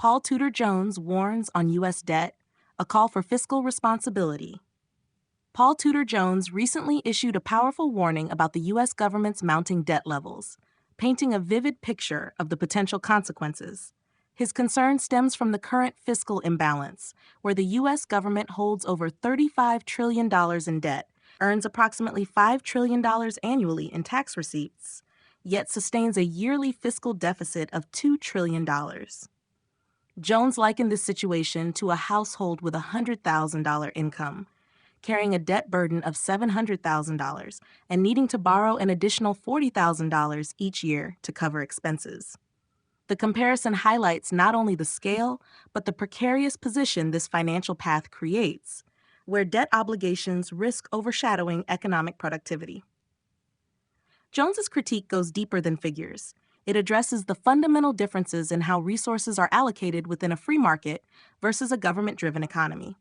Paul Tudor Jones warns on U.S. debt, a call for fiscal responsibility. Paul Tudor Jones recently issued a powerful warning about the U.S. government's mounting debt levels, painting a vivid picture of the potential consequences. His concern stems from the current fiscal imbalance, where the U.S. government holds over $35 trillion in debt, earns approximately $5 trillion annually in tax receipts, yet sustains a yearly fiscal deficit of $2 trillion. Jones likened this situation to a household with a $100,000 income, carrying a debt burden of $700,000 and needing to borrow an additional $40,000 each year to cover expenses. The comparison highlights not only the scale, but the precarious position this financial path creates, where debt obligations risk overshadowing economic productivity. Jones's critique goes deeper than figures. It addresses the fundamental differences in how resources are allocated within a free market versus a government-driven economy.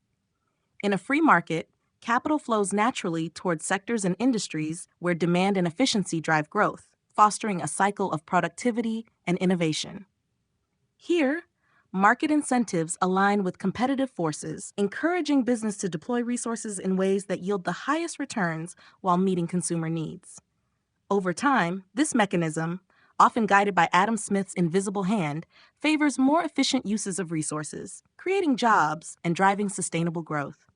In a free market, capital flows naturally towards sectors and industries where demand and efficiency drive growth, fostering a cycle of productivity and innovation. Here, market incentives align with competitive forces, encouraging business to deploy resources in ways that yield the highest returns while meeting consumer needs. Over time, this mechanism, often guided by Adam Smith's invisible hand, favors more efficient uses of resources, creating jobs and driving sustainable growth.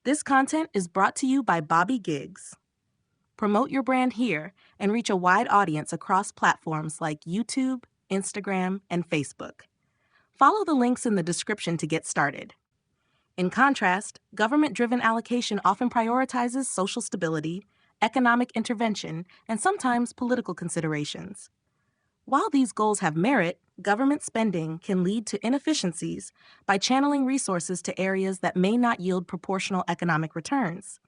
This content is brought to you by Bobby Gigs. Promote your brand here and reach a wide audience across platforms like YouTube, Instagram, and Facebook. Follow the links in the description to get started. In contrast, government-driven allocation often prioritizes social stability, economic intervention, and sometimes political considerations. While these goals have merit, government spending can lead to inefficiencies by channeling resources to areas that may not yield proportional economic returns.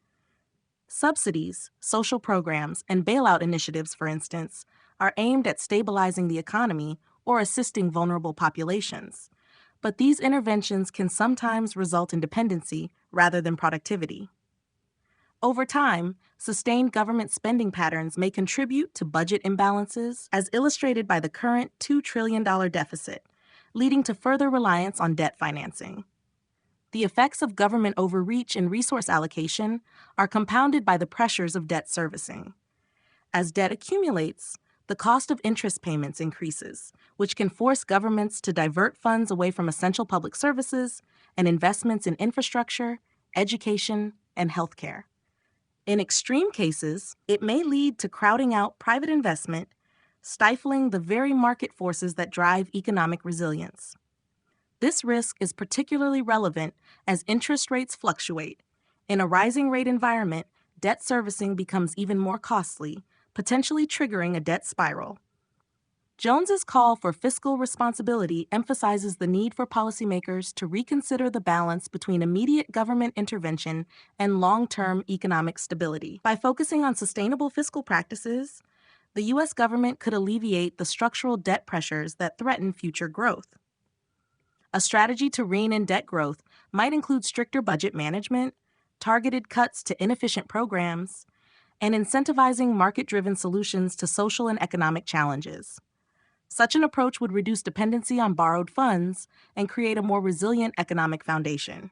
Subsidies, social programs, and bailout initiatives, for instance, are aimed at stabilizing the economy or assisting vulnerable populations. But these interventions can sometimes result in dependency rather than productivity. Over time, sustained government spending patterns may contribute to budget imbalances, as illustrated by the current $2 trillion deficit, leading to further reliance on debt financing. The effects of government overreach in resource allocation are compounded by the pressures of debt servicing. As debt accumulates, the cost of interest payments increases, which can force governments to divert funds away from essential public services and investments in infrastructure, education, and healthcare. In extreme cases, it may lead to crowding out private investment, stifling the very market forces that drive economic resilience. This risk is particularly relevant as interest rates fluctuate. In a rising rate environment, debt servicing becomes even more costly, potentially triggering a debt spiral. Jones's call for fiscal responsibility emphasizes the need for policymakers to reconsider the balance between immediate government intervention and long-term economic stability. By focusing on sustainable fiscal practices, the U.S. government could alleviate the structural debt pressures that threaten future growth. A strategy to rein in debt growth might include stricter budget management, targeted cuts to inefficient programs, and incentivizing market-driven solutions to social and economic challenges. Such an approach would reduce dependency on borrowed funds and create a more resilient economic foundation.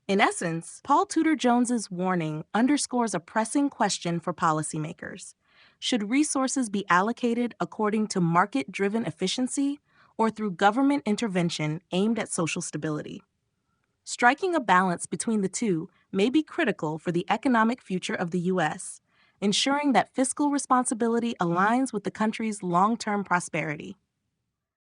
In essence, Paul Tudor Jones's warning underscores a pressing question for policymakers. Should resources be allocated according to market-driven efficiency or through government intervention aimed at social stability? Striking a balance between the two may be critical for the economic future of the U.S., ensuring that fiscal responsibility aligns with the country's long-term prosperity.